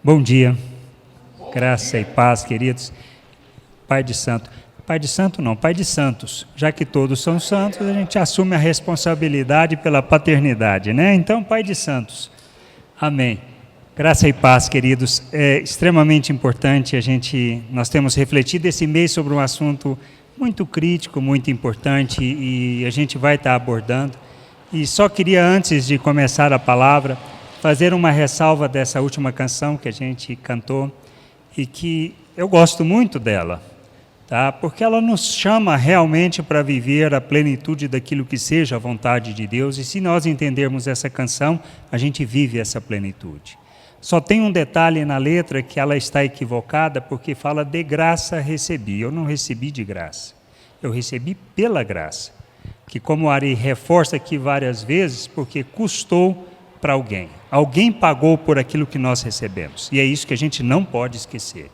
Bom dia, graça e paz, queridos. Pai de Santo. Pai de Santo não, Pai de Santos. Já que todos são santos, a gente assume a responsabilidade pela paternidade, né? Então, Pai de Santos. Amém. Graça e paz, queridos. É extremamente importante nós temos refletido esse mês sobre um assunto muito crítico, muito importante, e a gente vai estar abordando. E só queria, antes de começar a palavra, fazer uma ressalva dessa última canção que a gente cantou e que eu gosto muito dela, tá? Porque ela nos chama realmente para viver a plenitude daquilo que seja a vontade de Deus, e se nós entendermos essa canção, a gente vive essa plenitude. Só tem um detalhe na letra que ela está equivocada, porque fala de graça recebi. Eu não recebi de graça, eu recebi pela graça, que como o Ari reforça aqui várias vezes, porque custou para alguém. Alguém pagou por aquilo que nós recebemos. E é isso que a gente não pode esquecer.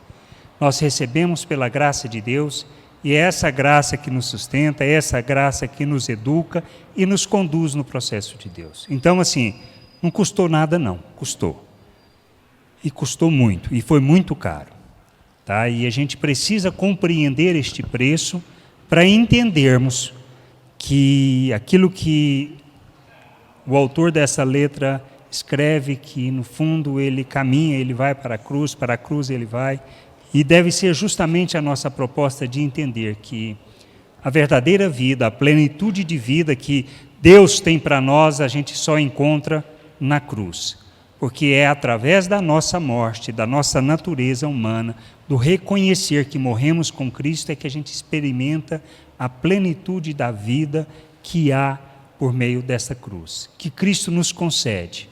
Nós recebemos pela graça de Deus, e é essa graça que nos sustenta, é essa graça que nos educa e nos conduz no processo de Deus. Então, assim, não custou nada não, custou. E custou muito, e foi muito caro. Tá? E a gente precisa compreender este preço para entendermos que aquilo que o autor dessa letra escreve, que no fundo ele caminha, ele vai para a cruz ele vai, e deve ser justamente a nossa proposta de entender que a verdadeira vida, a plenitude de vida que Deus tem para nós, a gente só encontra na cruz, porque é através da nossa morte, da nossa natureza humana, do reconhecer que morremos com Cristo, é que a gente experimenta a plenitude da vida que há por meio dessa cruz, que Cristo nos concede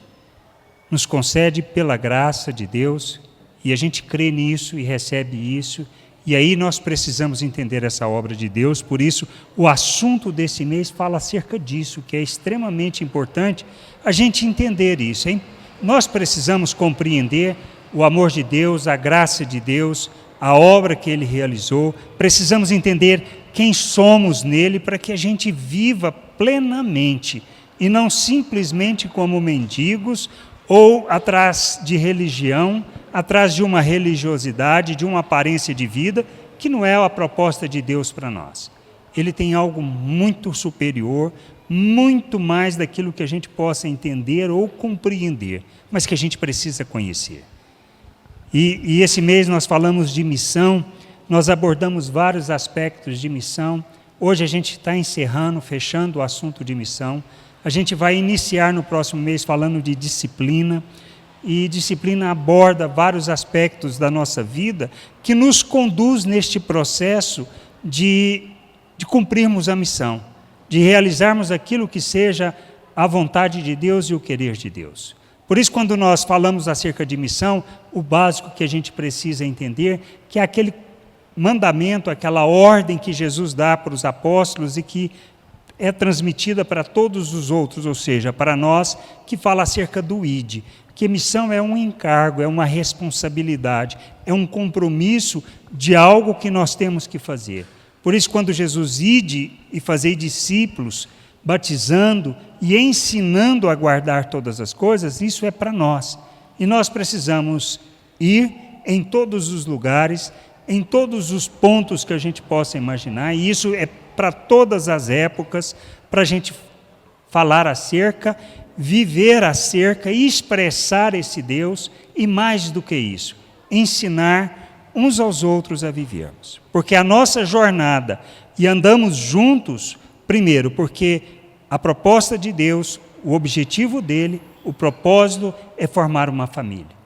pela graça de Deus, e a gente crê nisso e recebe isso, e aí nós precisamos entender essa obra de Deus. Por isso o assunto desse mês fala acerca disso, que é extremamente importante a gente entender isso, hein? Nós precisamos compreender o amor de Deus, a graça de Deus, a obra que Ele realizou, precisamos entender quem somos nele para que a gente viva plenamente e não simplesmente como mendigos ou atrás de religião, atrás de uma religiosidade, de uma aparência de vida, que não é a proposta de Deus para nós. Ele tem algo muito superior, muito mais daquilo que a gente possa entender ou compreender, mas que a gente precisa conhecer. E esse mês nós falamos de missão, nós abordamos vários aspectos de missão. Hoje a gente está fechando o assunto de missão. A gente vai iniciar no próximo mês falando de disciplina, e disciplina aborda vários aspectos da nossa vida que nos conduz neste processo de cumprirmos a missão, de realizarmos aquilo que seja a vontade de Deus e o querer de Deus. Por isso, quando nós falamos acerca de missão, o básico que a gente precisa entender que é aquele mandamento, aquela ordem que Jesus dá para os apóstolos e que é transmitida para todos os outros, ou seja, para nós, que fala acerca do ID, que missão é um encargo, é uma responsabilidade, é um compromisso de algo que nós temos que fazer. Por isso, quando Jesus ide e fazei discípulos, batizando e ensinando a guardar todas as coisas, isso é para nós. E nós precisamos ir em todos os lugares, em todos os pontos que a gente possa imaginar, e isso é para todas as épocas, para a gente falar acerca, viver acerca, expressar esse Deus, e mais do que isso, ensinar uns aos outros a vivermos. Porque a nossa jornada, e andamos juntos, primeiro, porque a proposta de Deus, o objetivo dele, o propósito é formar uma família.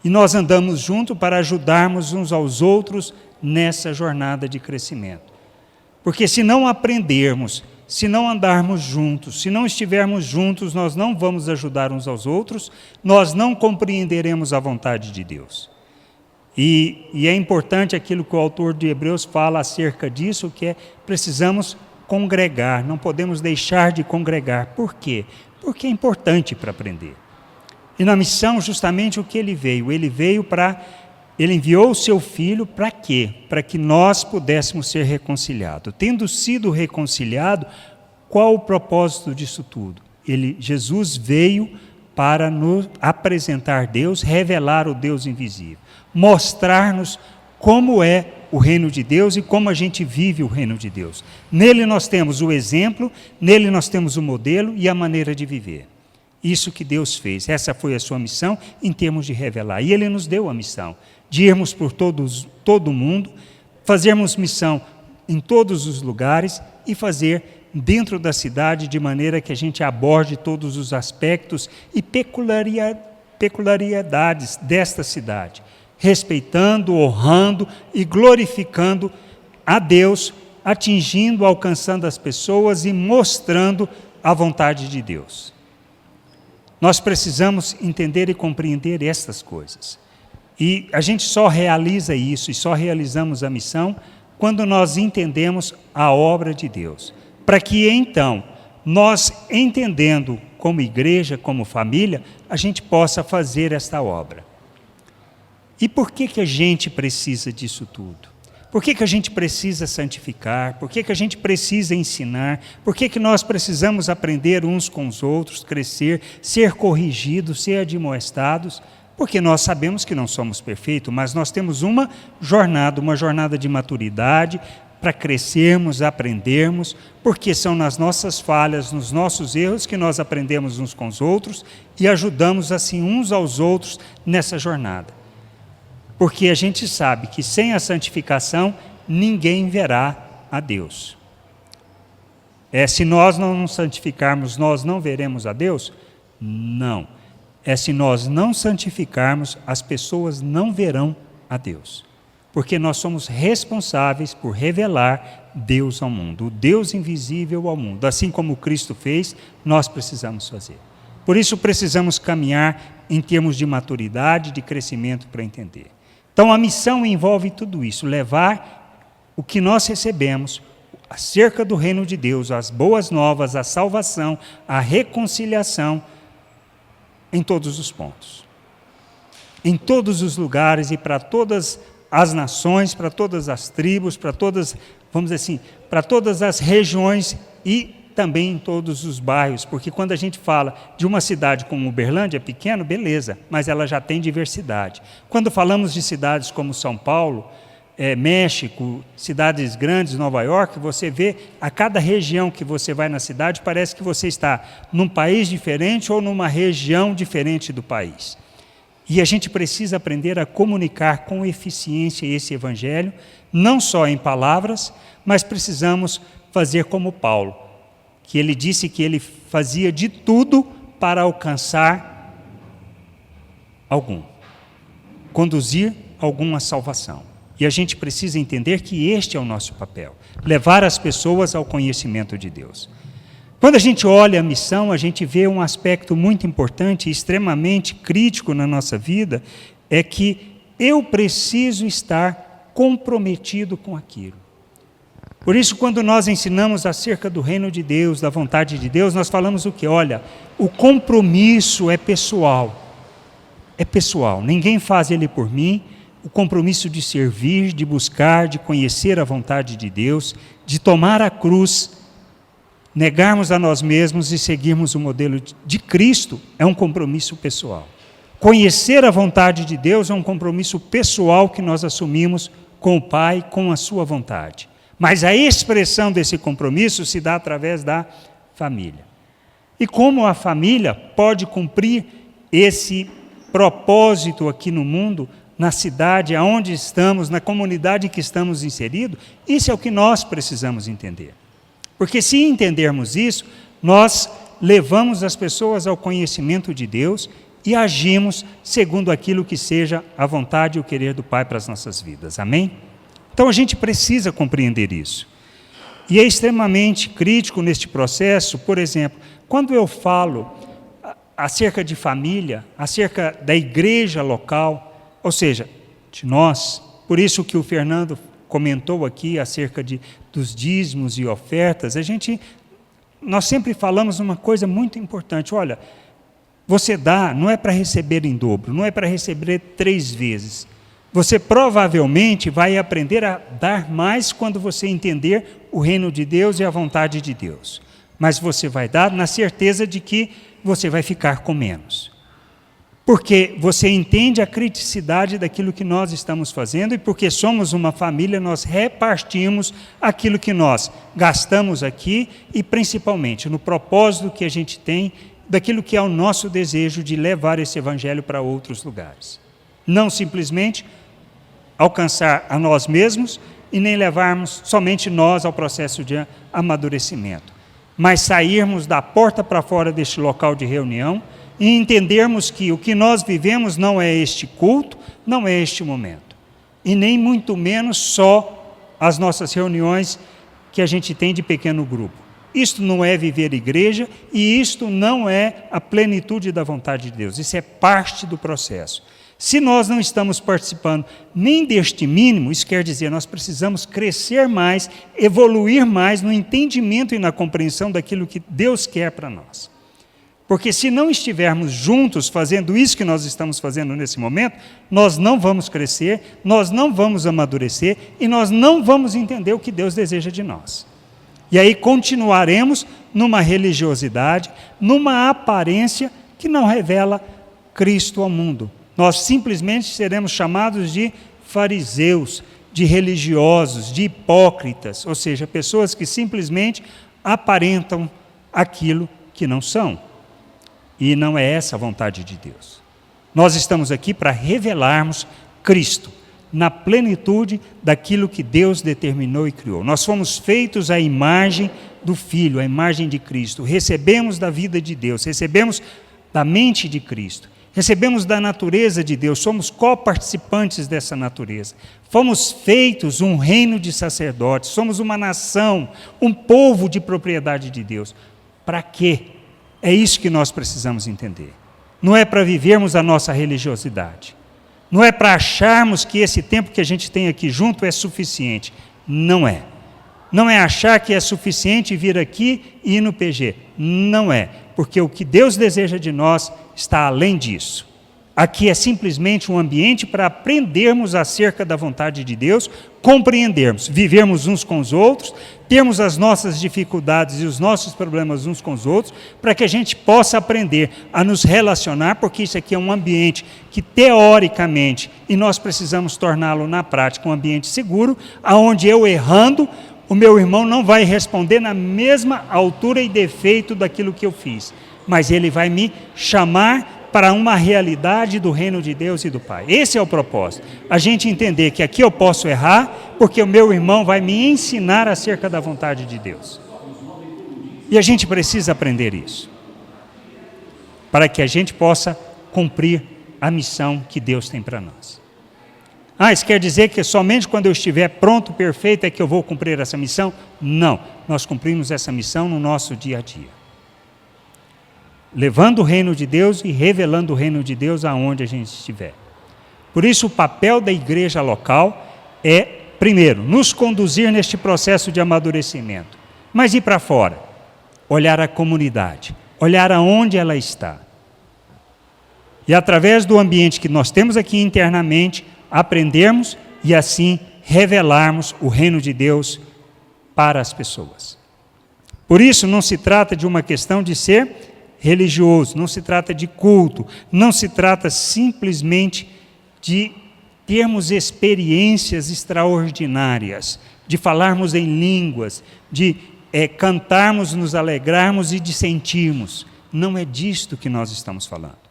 E nós andamos juntos para ajudarmos uns aos outros nessa jornada de crescimento. Porque se não aprendermos, se não andarmos juntos, se não estivermos juntos, nós não vamos ajudar uns aos outros, nós não compreenderemos a vontade de Deus. E é importante aquilo que o autor de Hebreus fala acerca disso, que é precisamos congregar, não podemos deixar de congregar. Por quê? Porque é importante para aprender. E na missão, justamente o que ele veio? Ele enviou o seu Filho para quê? Para que nós pudéssemos ser reconciliados. Tendo sido reconciliado, qual o propósito disso tudo? Jesus veio para nos apresentar Deus, revelar o Deus invisível, mostrar-nos como é o reino de Deus e como a gente vive o reino de Deus. Nele nós temos o exemplo, nele nós temos o modelo e a maneira de viver. Isso que Deus fez, essa foi a sua missão em termos de revelar. E Ele nos deu a missão de irmos por todo o mundo, fazermos missão em todos os lugares e fazer dentro da cidade de maneira que a gente aborde todos os aspectos e peculiaridades desta cidade, respeitando, honrando e glorificando a Deus, atingindo, alcançando as pessoas e mostrando a vontade de Deus. Nós precisamos entender e compreender estas coisas. E a gente só realiza isso e só realizamos a missão quando nós entendemos a obra de Deus. Para que então, nós entendendo como igreja, como família, a gente possa fazer esta obra. E por que a gente precisa disso tudo? Por que a gente precisa santificar? Por que a gente precisa ensinar? Por que nós precisamos aprender uns com os outros, crescer, ser corrigidos, ser admoestados? Porque nós sabemos que não somos perfeitos, mas nós temos uma jornada de maturidade para crescermos, aprendermos, porque são nas nossas falhas, nos nossos erros que nós aprendemos uns com os outros e ajudamos assim uns aos outros nessa jornada. Porque a gente sabe que sem a santificação, ninguém verá a Deus. Se nós não nos santificarmos, nós não veremos a Deus? Não. Se nós não santificarmos, as pessoas não verão a Deus. Porque nós somos responsáveis por revelar Deus ao mundo, o Deus invisível ao mundo. Assim como Cristo fez, nós precisamos fazer. Por isso precisamos caminhar em termos de maturidade, de crescimento para entender. Então, a missão envolve tudo isso, levar o que nós recebemos acerca do reino de Deus, as boas novas, a salvação, a reconciliação, em todos os pontos. Em todos os lugares e para todas as nações, para todas as tribos, para todas, vamos dizer assim, para todas as regiões e também em todos os bairros, porque quando a gente fala de uma cidade como Uberlândia, pequeno, beleza, mas ela já tem diversidade. Quando falamos de cidades como São Paulo, México, cidades grandes, Nova York, você vê a cada região que você vai na cidade, parece que você está num país diferente ou numa região diferente do país. E a gente precisa aprender a comunicar com eficiência esse evangelho, não só em palavras, mas precisamos fazer como Paulo, que ele disse que ele fazia de tudo para alcançar algum, conduzir algum à salvação. E a gente precisa entender que este é o nosso papel, levar as pessoas ao conhecimento de Deus. Quando a gente olha a missão, a gente vê um aspecto muito importante e extremamente crítico na nossa vida, é que eu preciso estar comprometido com aquilo. Por isso, quando nós ensinamos acerca do reino de Deus, da vontade de Deus, nós falamos o quê? Olha, o compromisso é pessoal. É pessoal, ninguém faz ele por mim. O compromisso de servir, de buscar, de conhecer a vontade de Deus, de tomar a cruz, negarmos a nós mesmos e seguirmos o modelo de Cristo, é um compromisso pessoal. Conhecer a vontade de Deus é um compromisso pessoal que nós assumimos com o Pai, com a sua vontade. Mas a expressão desse compromisso se dá através da família. E como a família pode cumprir esse propósito aqui no mundo, na cidade aonde estamos, na comunidade em que estamos inseridos, isso é o que nós precisamos entender. Porque se entendermos isso, nós levamos as pessoas ao conhecimento de Deus e agimos segundo aquilo que seja a vontade e o querer do Pai para as nossas vidas. Amém? Então a gente precisa compreender isso. E é extremamente crítico neste processo, por exemplo, quando eu falo acerca de família, acerca da igreja local, ou seja, de nós, por isso que o Fernando comentou aqui acerca dos dízimos e ofertas, nós sempre falamos uma coisa muito importante, olha, você dá, não é para receber em dobro, não é para receber 3 vezes, você provavelmente vai aprender a dar mais quando você entender o reino de Deus e a vontade de Deus, mas você vai dar na certeza de que você vai ficar com menos. Porque você entende a criticidade daquilo que nós estamos fazendo e porque somos uma família, nós repartimos aquilo que nós gastamos aqui e principalmente no propósito que a gente tem, daquilo que é o nosso desejo de levar esse evangelho para outros lugares. Não simplesmente alcançar a nós mesmos e nem levarmos somente nós ao processo de amadurecimento, mas sairmos da porta para fora deste local de reunião e entendermos que o que nós vivemos não é este culto, não é este momento, e nem muito menos só as nossas reuniões que a gente tem de pequeno grupo. Isto não é viver igreja e isto não é a plenitude da vontade de Deus, isso é parte do processo. Se nós não estamos participando nem deste mínimo, isso quer dizer, nós precisamos crescer mais, evoluir mais no entendimento e na compreensão daquilo que Deus quer para nós. Porque se não estivermos juntos fazendo isso que nós estamos fazendo nesse momento, nós não vamos crescer, nós não vamos amadurecer e nós não vamos entender o que Deus deseja de nós. E aí continuaremos numa religiosidade, numa aparência que não revela Cristo ao mundo. Nós simplesmente seremos chamados de fariseus, de religiosos, de hipócritas, ou seja, pessoas que simplesmente aparentam aquilo que não são. E não é essa a vontade de Deus. Nós estamos aqui para revelarmos Cristo, na plenitude daquilo que Deus determinou e criou. Nós fomos feitos à imagem do Filho, à imagem de Cristo. Recebemos da vida de Deus, recebemos da mente de Cristo, recebemos da natureza de Deus, somos coparticipantes dessa natureza. Fomos feitos um reino de sacerdotes, somos uma nação, um povo de propriedade de Deus. Para quê? É isso que nós precisamos entender. Não é para vivermos a nossa religiosidade. Não é para acharmos que esse tempo que a gente tem aqui junto é suficiente. Não é. Não é achar que é suficiente vir aqui e ir no PG. Não é. Porque o que Deus deseja de nós está além disso. Aqui é simplesmente um ambiente para aprendermos acerca da vontade de Deus, compreendermos, vivermos uns com os outros, termos as nossas dificuldades e os nossos problemas uns com os outros, para que a gente possa aprender a nos relacionar, porque isso aqui é um ambiente que teoricamente, e nós precisamos torná-lo na prática um ambiente seguro, onde eu errando, o meu irmão não vai responder na mesma altura e defeito daquilo que eu fiz, mas ele vai me chamar para uma realidade do reino de Deus e do Pai. Esse é o propósito. A gente entender que aqui eu posso errar, porque o meu irmão vai me ensinar acerca da vontade de Deus. E a gente precisa aprender isso, para que a gente possa cumprir a missão que Deus tem para nós. Isso quer dizer que somente quando eu estiver pronto, perfeito, é que eu vou cumprir essa missão? Não, nós cumprimos essa missão no nosso dia a dia. Levando o reino de Deus e revelando o reino de Deus aonde a gente estiver. Por isso, o papel da igreja local é, primeiro, nos conduzir neste processo de amadurecimento. Mas ir para fora, olhar a comunidade, olhar aonde ela está. E através do ambiente que nós temos aqui internamente, aprendermos e assim revelarmos o reino de Deus para as pessoas. Por isso, não se trata de uma questão de ser religioso, não se trata de culto, não se trata simplesmente de termos experiências extraordinárias, de falarmos em línguas, de cantarmos, nos alegrarmos e de sentirmos. Não é disto que nós estamos falando.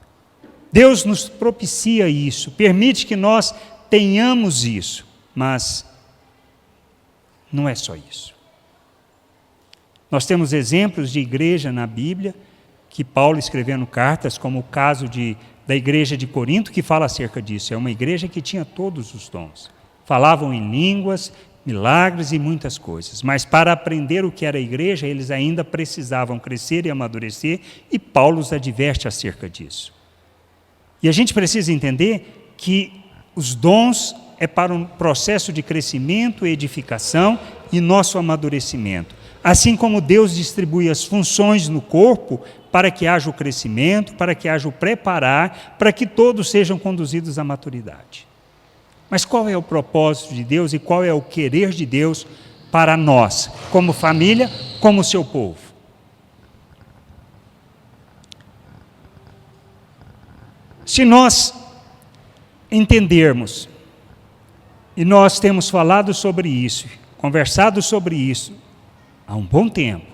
Deus nos propicia isso, permite que nós tenhamos isso, mas não é só isso. Nós temos exemplos de igreja na Bíblia, que Paulo escrevendo cartas, como o caso da igreja de Corinto, que fala acerca disso. É uma igreja que tinha todos os dons. Falavam em línguas, milagres e muitas coisas. Mas para aprender o que era a igreja, eles ainda precisavam crescer e amadurecer, e Paulo os adverte acerca disso. E a gente precisa entender que os dons é para um processo de crescimento, edificação e nosso amadurecimento. Assim como Deus distribui as funções no corpo para que haja o crescimento, para que haja o preparar, para que todos sejam conduzidos à maturidade. Mas qual é o propósito de Deus e qual é o querer de Deus para nós, como família, como seu povo? Se nós entendermos, e nós temos falado sobre isso, conversado sobre isso há um bom tempo,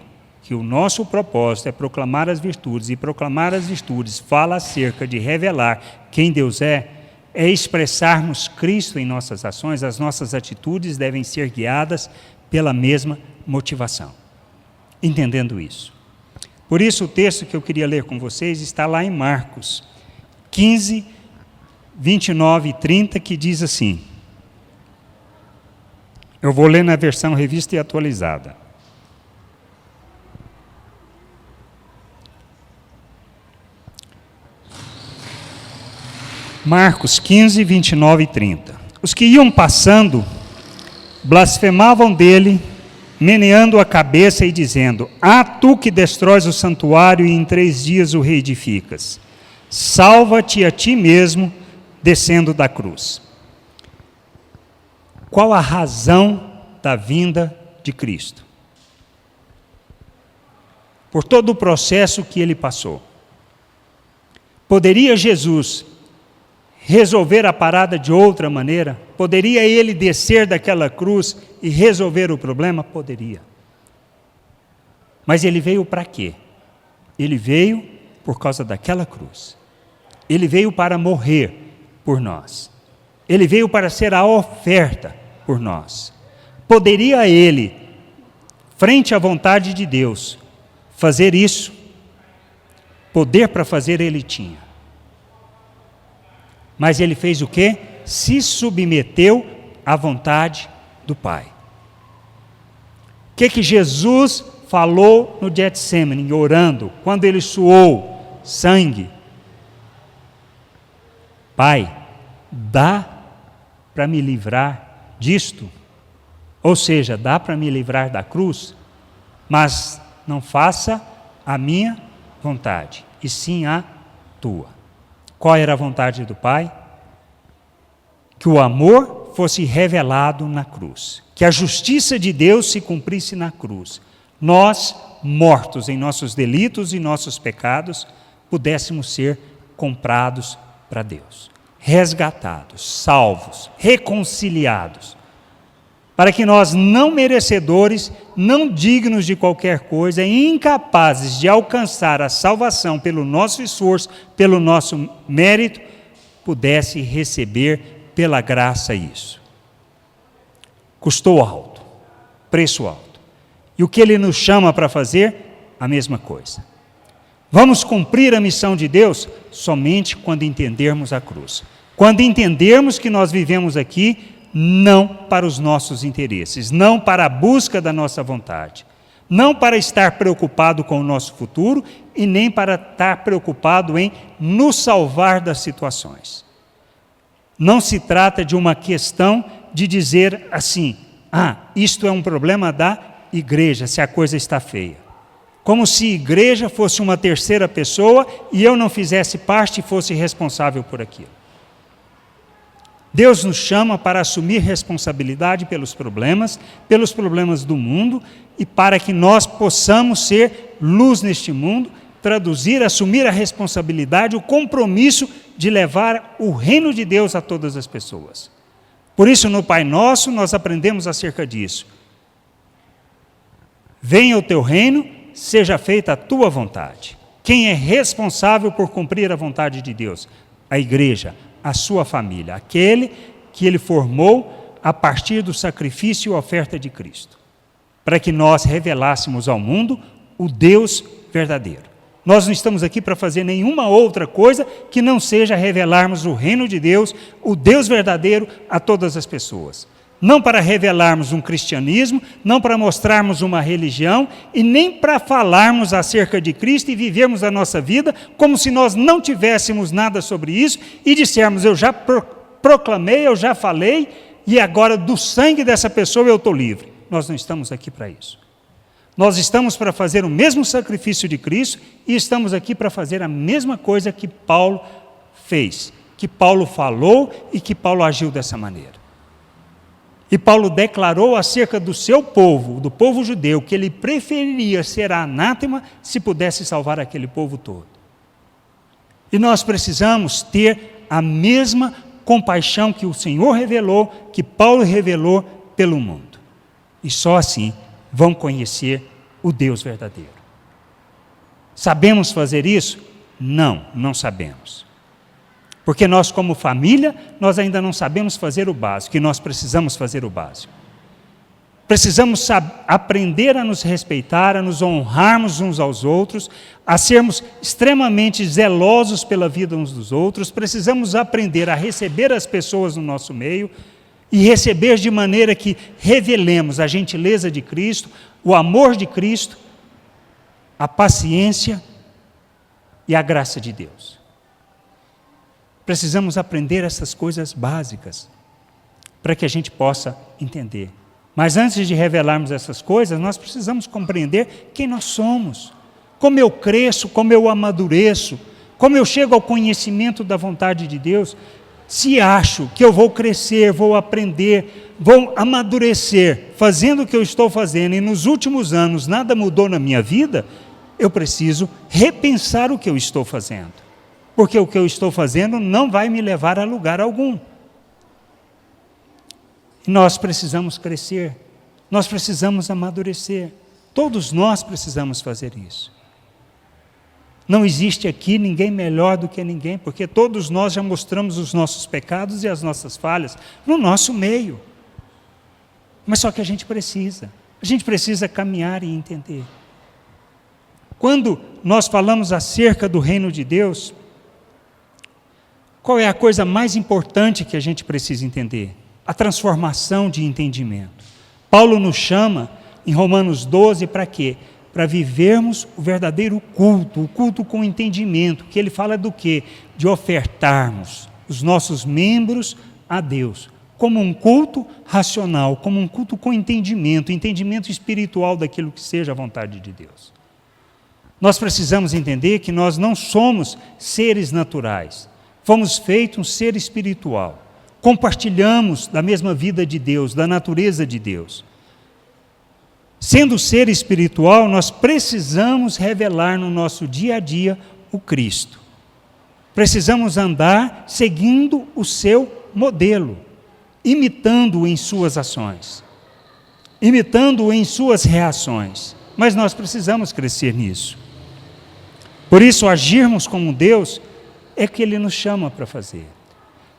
que o nosso propósito é proclamar as virtudes, e proclamar as virtudes fala acerca de revelar quem Deus é expressarmos Cristo em nossas ações, as nossas atitudes devem ser guiadas pela mesma motivação. Entendendo isso. Por isso o texto que eu queria ler com vocês está lá em Marcos 15, 29 e 30, que diz assim. Eu vou ler na versão revista e atualizada. Marcos 15, 29 e 30. Os que iam passando blasfemavam dele, meneando a cabeça e dizendo: Ah, tu que destróis o santuário e em 3 dias o reedificas, salva-te a ti mesmo, descendo da cruz. Qual a razão da vinda de Cristo? Por todo o processo que ele passou. Poderia Jesus resolver a parada de outra maneira? Poderia ele descer daquela cruz e resolver o problema? Poderia. Mas ele veio para quê? Ele veio por causa daquela cruz. Ele veio para morrer por nós. Ele veio para ser a oferta por nós. Poderia ele, frente à vontade de Deus, fazer isso? Poder para fazer ele tinha. Mas ele fez o quê? Se submeteu à vontade do Pai. O que Jesus falou no Getsemane, orando, quando ele suou sangue? Pai, dá para me livrar disto? Ou seja, dá para me livrar da cruz? Mas não faça a minha vontade, e sim a tua. Qual era a vontade do Pai? Que o amor fosse revelado na cruz. Que a justiça de Deus se cumprisse na cruz. Nós, mortos em nossos delitos e nossos pecados, pudéssemos ser comprados para Deus. Resgatados, salvos, reconciliados. Para que nós, não merecedores, não dignos de qualquer coisa, incapazes de alcançar a salvação pelo nosso esforço, pelo nosso mérito, pudesse receber pela graça isso. Custou alto, preço alto. E o que ele nos chama para fazer? A mesma coisa. Vamos cumprir a missão de Deus somente quando entendermos a cruz. Quando entendermos que nós vivemos aqui não para os nossos interesses, não para a busca da nossa vontade, não para estar preocupado com o nosso futuro e nem para estar preocupado em nos salvar das situações. Não se trata de uma questão de dizer assim: isto é um problema da igreja, se a coisa está feia. Como se igreja fosse uma terceira pessoa e eu não fizesse parte e fosse responsável por aquilo. Deus nos chama para assumir responsabilidade pelos problemas do mundo, e para que nós possamos ser luz neste mundo, traduzir, assumir a responsabilidade, o compromisso de levar o reino de Deus a todas as pessoas. Por isso, no Pai Nosso, nós aprendemos acerca disso. Venha o teu reino, seja feita a tua vontade. Quem é responsável por cumprir a vontade de Deus? A igreja, a sua família, aquele que ele formou a partir do sacrifício e oferta de Cristo, para que nós revelássemos ao mundo o Deus verdadeiro. Nós não estamos aqui para fazer nenhuma outra coisa que não seja revelarmos o reino de Deus, o Deus verdadeiro, a todas as pessoas. Não para revelarmos um cristianismo, não para mostrarmos uma religião, e nem para falarmos acerca de Cristo e vivermos a nossa vida como se nós não tivéssemos nada sobre isso e dissermos: eu já proclamei, eu já falei, e agora do sangue dessa pessoa eu estou livre. Nós não estamos aqui para isso. Nós estamos para fazer o mesmo sacrifício de Cristo e estamos aqui para fazer a mesma coisa que Paulo fez, que Paulo falou e que Paulo agiu dessa maneira. E Paulo declarou acerca do seu povo, do povo judeu, que ele preferiria ser anátema se pudesse salvar aquele povo todo. E nós precisamos ter a mesma compaixão que o Senhor revelou, que Paulo revelou pelo mundo. E só assim vão conhecer o Deus verdadeiro. Sabemos fazer isso? Não, não sabemos. Porque nós, como família, nós ainda não sabemos fazer o básico, e nós precisamos fazer o básico. Precisamos aprender a nos respeitar, a nos honrarmos uns aos outros, a sermos extremamente zelosos pela vida uns dos outros. Precisamos aprender a receber as pessoas no nosso meio e receber de maneira que revelemos a gentileza de Cristo, o amor de Cristo, a paciência e a graça de Deus. Precisamos aprender essas coisas básicas para que a gente possa entender. Mas antes de revelarmos essas coisas, nós precisamos compreender quem nós somos, como eu cresço, como eu amadureço, como eu chego ao conhecimento da vontade de Deus. Se acho que eu vou crescer, vou aprender, vou amadurecer, fazendo o que eu estou fazendo, e nos últimos anos nada mudou na minha vida, eu preciso repensar o que eu estou fazendo, porque o que eu estou fazendo não vai me levar a lugar algum. Nós precisamos crescer, nós precisamos amadurecer, todos nós precisamos fazer isso. Não existe aqui ninguém melhor do que ninguém, porque todos nós já mostramos os nossos pecados e as nossas falhas no nosso meio. Mas só que a gente precisa caminhar e entender. Quando nós falamos acerca do reino de Deus, qual é a coisa mais importante que a gente precisa entender? A transformação de entendimento. Paulo nos chama, em Romanos 12, para quê? Para vivermos o verdadeiro culto, o culto com entendimento, que ele fala do quê? De ofertarmos os nossos membros a Deus, como um culto racional, como um culto com entendimento espiritual daquilo que seja a vontade de Deus. Nós precisamos entender que nós não somos seres naturais, fomos feitos um ser espiritual. Compartilhamos da mesma vida de Deus, da natureza de Deus. Sendo ser espiritual, nós precisamos revelar no nosso dia a dia o Cristo. Precisamos andar seguindo o seu modelo, imitando-o em suas ações, imitando-o em suas reações. Mas nós precisamos crescer nisso. Por isso, agirmos como Deus é que Ele nos chama para fazer.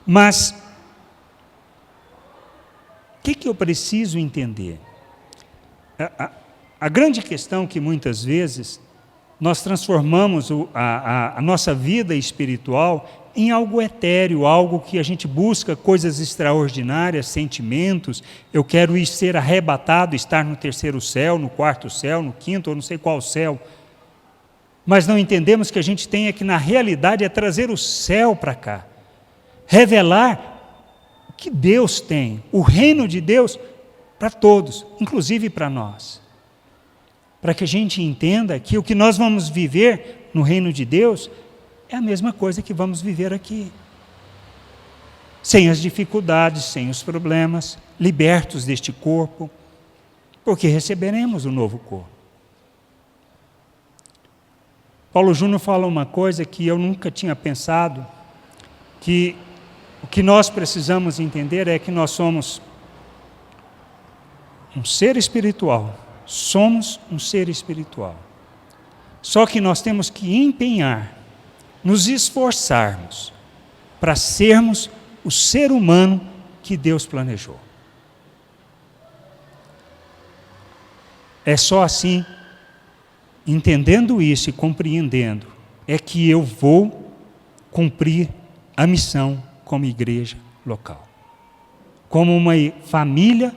Mas o que eu preciso entender? A grande questão que muitas vezes nós transformamos a nossa vida espiritual em algo etéreo, algo que a gente busca coisas extraordinárias, sentimentos. Eu quero ser arrebatado, estar no terceiro céu, no quarto céu, no quinto, ou não sei qual céu. Mas não entendemos que a gente tem que, na realidade, é trazer o céu para cá. Revelar o que Deus tem, o reino de Deus, para todos, inclusive para nós. Para que a gente entenda que o que nós vamos viver no reino de Deus é a mesma coisa que vamos viver aqui. Sem as dificuldades, sem os problemas, libertos deste corpo, porque receberemos o novo corpo. Paulo Júnior fala uma coisa que eu nunca tinha pensado, que o que nós precisamos entender é que nós somos um ser espiritual. Somos um ser espiritual. Só que nós temos que empenhar, nos esforçarmos para sermos o ser humano que Deus planejou. É só assim, entendendo isso e compreendendo, é que eu vou cumprir a missão como igreja local. Como uma família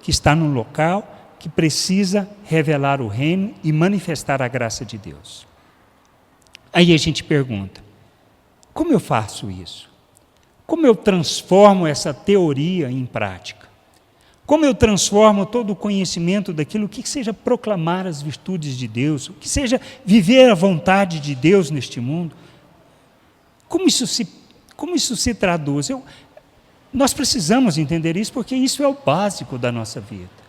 que está num local que precisa revelar o reino e manifestar a graça de Deus. Aí a gente pergunta, como eu faço isso? Como eu transformo essa teoria em prática? Como eu transformo todo o conhecimento daquilo que seja proclamar as virtudes de Deus, que seja viver a vontade de Deus neste mundo? Como isso se traduz? Nós precisamos entender isso, porque isso é o básico da nossa vida.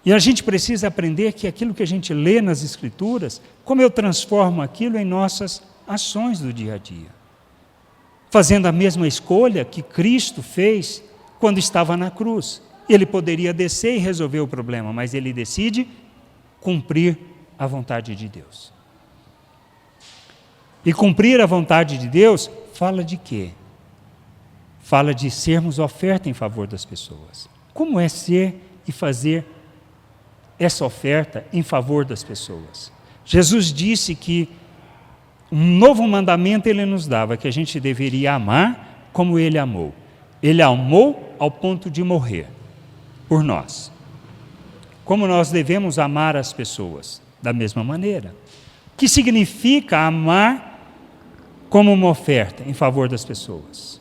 E a gente precisa aprender que aquilo que a gente lê nas Escrituras, como eu transformo aquilo em nossas ações do dia a dia, fazendo a mesma escolha que Cristo fez quando estava na cruz. Ele poderia descer e resolver o problema, mas ele decide cumprir a vontade de Deus. E cumprir a vontade de Deus fala de quê? Fala de sermos oferta em favor das pessoas. Como é ser e fazer essa oferta em favor das pessoas? Jesus disse que um novo mandamento ele nos dava, que a gente deveria amar como ele amou. Ele amou ao ponto de morrer por nós. Como nós devemos amar as pessoas? Da mesma maneira. O que significa amar como uma oferta em favor das pessoas?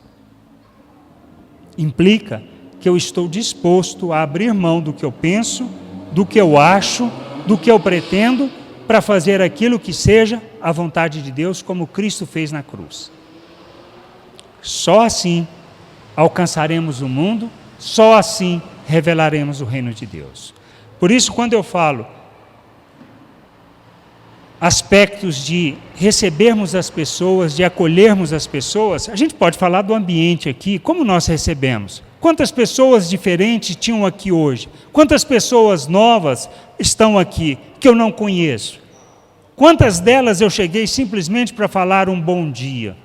Implica que eu estou disposto a abrir mão do que eu penso, do que eu acho, do que eu pretendo, para fazer aquilo que seja a vontade de Deus, como Cristo fez na cruz. Só assim alcançaremos o mundo, só assim revelaremos o reino de Deus. Por isso, quando eu falo aspectos de recebermos as pessoas, de acolhermos as pessoas, a gente pode falar do ambiente aqui, como nós recebemos. Quantas pessoas diferentes tinham aqui hoje? Quantas pessoas novas estão aqui que eu não conheço? Quantas delas eu cheguei simplesmente para falar um bom dia?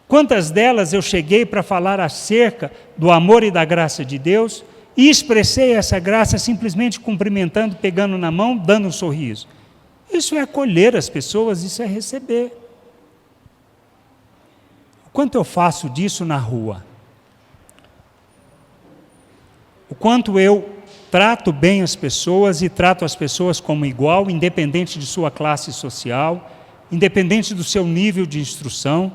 Quantas delas eu cheguei para falar acerca do amor e da graça de Deus e expressei essa graça simplesmente cumprimentando, pegando na mão, dando um sorriso? Isso é acolher as pessoas, isso é receber. O quanto eu faço disso na rua? O quanto eu trato bem as pessoas e trato as pessoas como igual, independente de sua classe social, independente do seu nível de instrução,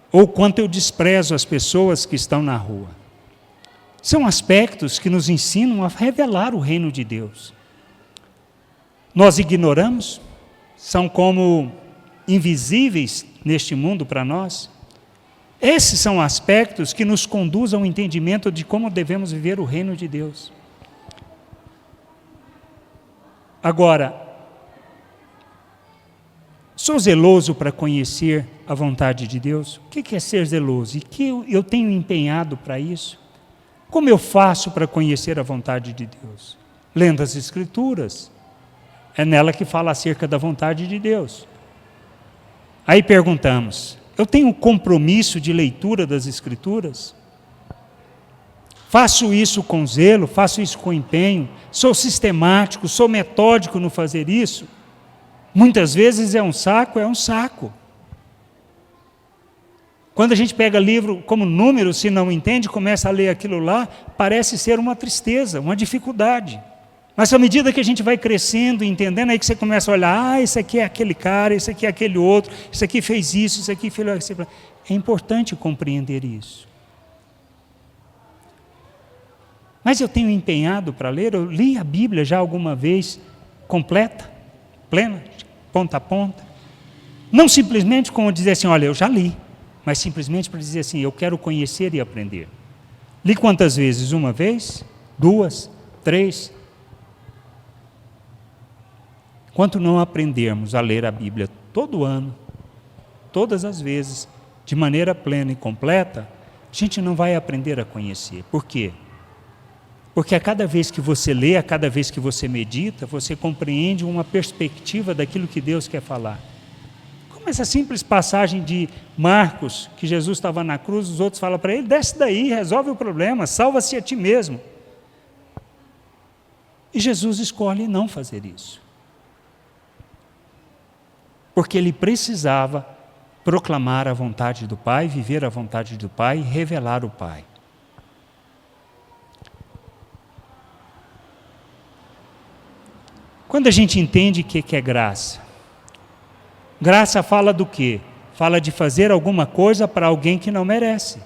ou quanto eu desprezo as pessoas que estão na rua. São aspectos que nos ensinam a revelar o reino de Deus. Nós ignoramos, são como invisíveis neste mundo para nós. Esses são aspectos que nos conduzem ao entendimento de como devemos viver o reino de Deus. Agora, sou zeloso para conhecer a vontade de Deus? O que é ser zeloso? E que eu tenho empenhado para isso? Como eu faço para conhecer a vontade de Deus? Lendo as Escrituras. É nela que fala acerca da vontade de Deus. Aí perguntamos, eu tenho um compromisso de leitura das Escrituras? Faço isso com zelo, faço isso com empenho, sou sistemático, sou metódico no fazer isso? Muitas vezes é um saco. Quando a gente pega livro como número, se não entende, começa a ler aquilo lá, parece ser uma tristeza, uma dificuldade. Mas à medida que a gente vai crescendo e entendendo, aí que você começa a olhar, esse aqui é aquele cara, esse aqui é aquele outro, esse aqui fez isso, esse aqui fez aquilo. É importante compreender isso. Mas eu tenho empenhado para ler, eu li a Bíblia já alguma vez, completa, plena, ponta a ponta. Não simplesmente como dizer assim, olha, eu já li, mas simplesmente para dizer assim, eu quero conhecer e aprender. Li quantas vezes? Uma vez? 2? 3? Enquanto não aprendermos a ler a Bíblia todo ano, todas as vezes, de maneira plena e completa, a gente não vai aprender a conhecer. Por quê? Porque a cada vez que você lê, a cada vez que você medita, você compreende uma perspectiva daquilo que Deus quer falar. Como essa simples passagem de Marcos, que Jesus estava na cruz, os outros falam para ele, desce daí, resolve o problema, salva-se a ti mesmo. E Jesus escolhe não fazer isso. Porque ele precisava proclamar a vontade do Pai, viver a vontade do Pai, revelar o Pai. Quando a gente entende o que é graça, graça fala do quê? Fala de fazer alguma coisa para alguém que não merece.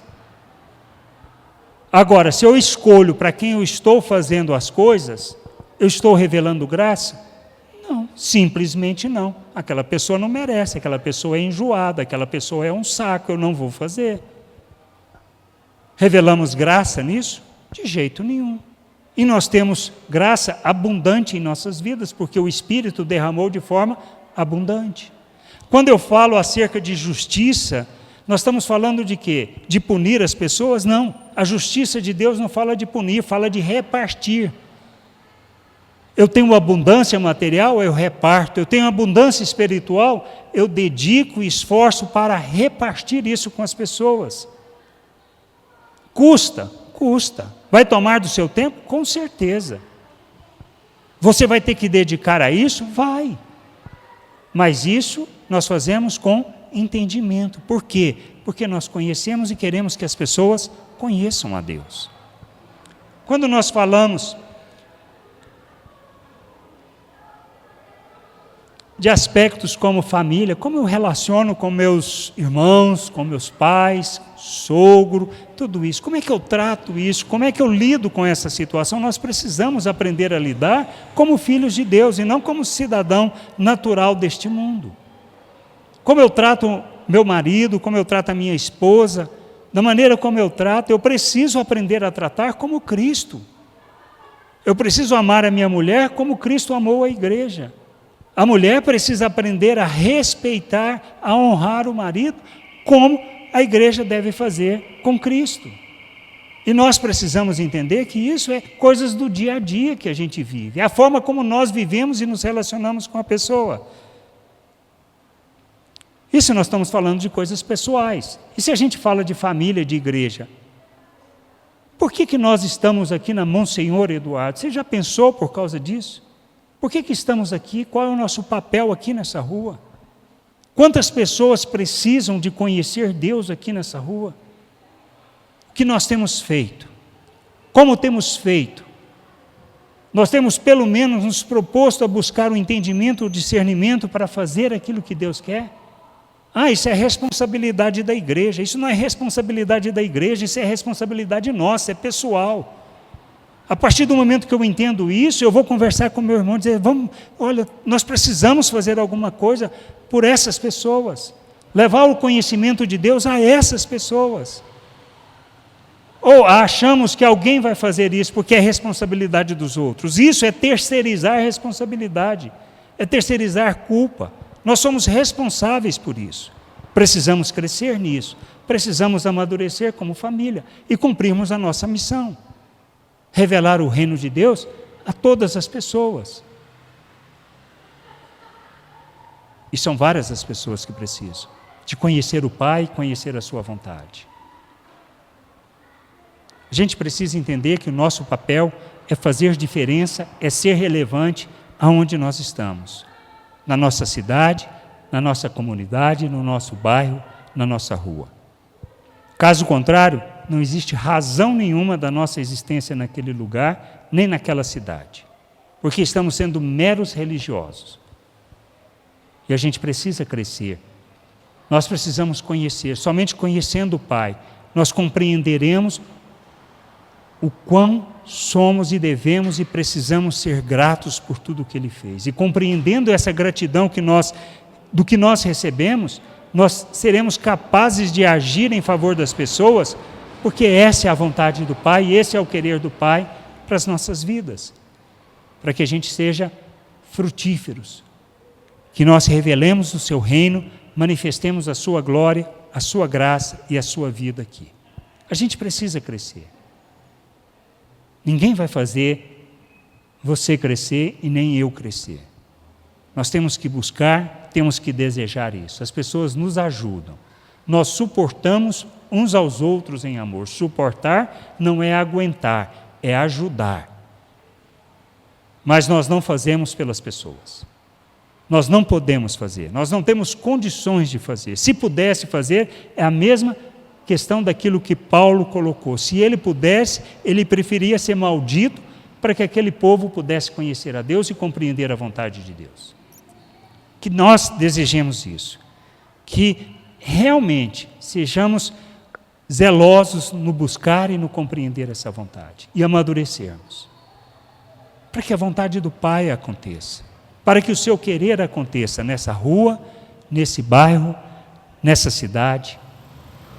Agora, se eu escolho para quem eu estou fazendo as coisas, eu estou revelando graça? Não, simplesmente não. Aquela pessoa não merece, aquela pessoa é enjoada, aquela pessoa é um saco, eu não vou fazer. Revelamos graça nisso? De jeito nenhum. E nós temos graça abundante em nossas vidas, porque o Espírito derramou de forma abundante. Quando eu falo acerca de justiça, nós estamos falando de quê? De punir as pessoas? Não. A justiça de Deus não fala de punir, fala de repartir. Eu tenho abundância material, eu reparto. Eu tenho abundância espiritual, eu dedico e esforço para repartir isso com as pessoas. Custa? Custa. Vai tomar do seu tempo? Com certeza. Você vai ter que dedicar a isso? Vai. Mas isso nós fazemos com entendimento. Por quê? Porque nós conhecemos e queremos que as pessoas conheçam a Deus. Quando nós falamos de aspectos como família, como eu relaciono com meus irmãos, com meus pais, sogro, tudo isso, como é que eu trato isso, como é que eu lido com essa situação? Nós precisamos aprender a lidar como filhos de Deus e não como cidadão natural deste mundo. Como eu trato meu marido, como eu trato a minha esposa, da maneira como eu trato, eu preciso aprender a tratar como Cristo. Eu preciso amar a minha mulher como Cristo amou a igreja. A mulher precisa aprender a respeitar, a honrar o marido, como a igreja deve fazer com Cristo. E nós precisamos entender que isso é coisas do dia a dia que a gente vive, é a forma como nós vivemos e nos relacionamos com a pessoa. Isso nós estamos falando de coisas pessoais. E se a gente fala de família, de igreja? Por que nós estamos aqui na Monsenhor Eduardo? Você já pensou por causa disso? Por que estamos aqui? Qual é o nosso papel aqui nessa rua? Quantas pessoas precisam de conhecer Deus aqui nessa rua? O que nós temos feito? Como temos feito? Nós temos pelo menos nos proposto a buscar o entendimento, o discernimento para fazer aquilo que Deus quer? Isso é responsabilidade da igreja. Isso não é responsabilidade da igreja, isso é responsabilidade nossa, é pessoal. A partir do momento que eu entendo isso, eu vou conversar com meu irmão e dizer, olha, nós precisamos fazer alguma coisa por essas pessoas. Levar o conhecimento de Deus a essas pessoas. Ou achamos que alguém vai fazer isso porque é responsabilidade dos outros. Isso é terceirizar a responsabilidade, é terceirizar culpa. Nós somos responsáveis por isso. Precisamos crescer nisso, precisamos amadurecer como família e cumprirmos a nossa missão. Revelar o reino de Deus a todas as pessoas. E são várias as pessoas que precisam de conhecer o Pai, conhecer a sua vontade. A gente precisa entender que o nosso papel é fazer diferença, é ser relevante aonde nós estamos. Na nossa cidade, na nossa comunidade, no nosso bairro, na nossa rua. Caso contrário, não existe razão nenhuma da nossa existência naquele lugar, nem naquela cidade. Porque estamos sendo meros religiosos. E a gente precisa crescer. Nós precisamos conhecer. Somente conhecendo o Pai, nós compreenderemos o quão somos e devemos e precisamos ser gratos por tudo o que Ele fez. E compreendendo essa gratidão do que nós recebemos, nós seremos capazes de agir em favor das pessoas, porque essa é a vontade do Pai, esse é o querer do Pai para as nossas vidas, para que a gente seja frutíferos, que nós revelemos o seu reino, manifestemos a sua glória, a sua graça e a sua vida aqui. A gente precisa crescer. Ninguém vai fazer você crescer e nem eu crescer. Nós temos que buscar, temos que desejar isso. As pessoas nos ajudam. Nós suportamos uns aos outros em amor. Suportar não é aguentar, é ajudar. Mas nós não fazemos pelas pessoas. Nós não podemos fazer, nós não temos condições de fazer. Se pudesse fazer, é a mesma questão daquilo que Paulo colocou. Se ele pudesse, ele preferia ser maldito para que aquele povo pudesse conhecer a Deus e compreender a vontade de Deus. Que nós desejemos isso. Que realmente sejamos zelosos no buscar e no compreender essa vontade. E amadurecermos. Para que a vontade do Pai aconteça. Para que o seu querer aconteça nessa rua, nesse bairro, nessa cidade.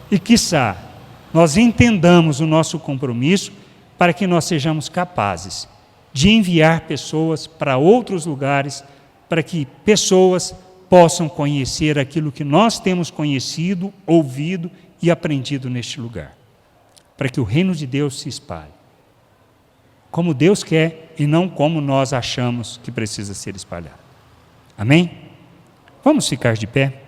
E, quiçá, nós entendamos o nosso compromisso para que nós sejamos capazes de enviar pessoas para outros lugares para que pessoas possam conhecer aquilo que nós temos conhecido, ouvido e aprendido neste lugar. Para que o reino de Deus se espalhe. Como Deus quer e não como nós achamos que precisa ser espalhado. Amém? Vamos ficar de pé.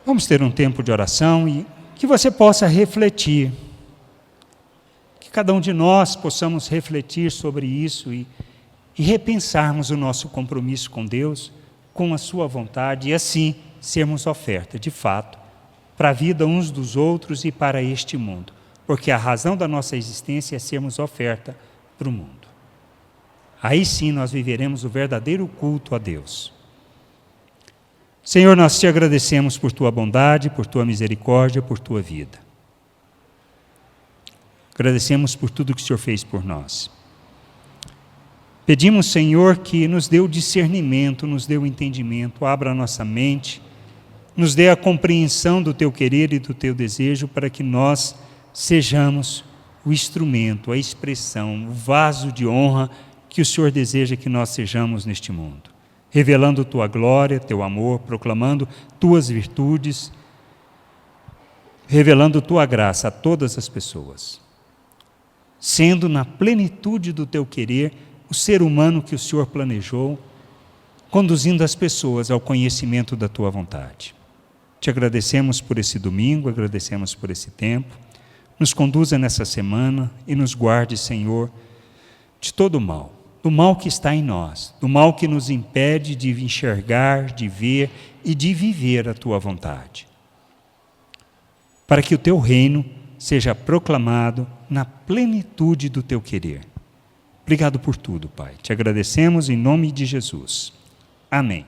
Vamos ter um tempo de oração e que você possa refletir. Que cada um de nós possamos refletir sobre isso e repensarmos o nosso compromisso com Deus, com a sua vontade, e assim sermos oferta, de fato, para a vida uns dos outros e para este mundo. Porque a razão da nossa existência é sermos oferta para o mundo. Aí sim nós viveremos o verdadeiro culto a Deus. Senhor, nós te agradecemos por tua bondade, por tua misericórdia, por tua vida. Agradecemos por tudo que o Senhor fez por nós. Pedimos, Senhor, que nos dê o discernimento, nos dê o entendimento, abra a nossa mente, nos dê a compreensão do teu querer e do teu desejo para que nós sejamos o instrumento, a expressão, o vaso de honra que o Senhor deseja que nós sejamos neste mundo. Revelando tua glória, teu amor, proclamando tuas virtudes, revelando tua graça a todas as pessoas. Sendo na plenitude do teu querer o ser humano que o Senhor planejou, conduzindo as pessoas ao conhecimento da tua vontade. Te agradecemos por esse domingo, agradecemos por esse tempo. Nos conduza nessa semana e nos guarde, Senhor, de todo o mal. Do mal que está em nós, do mal que nos impede de enxergar, de ver e de viver a tua vontade. Para que o teu reino seja proclamado na plenitude do teu querer. Obrigado por tudo, Pai. Te agradecemos em nome de Jesus. Amém.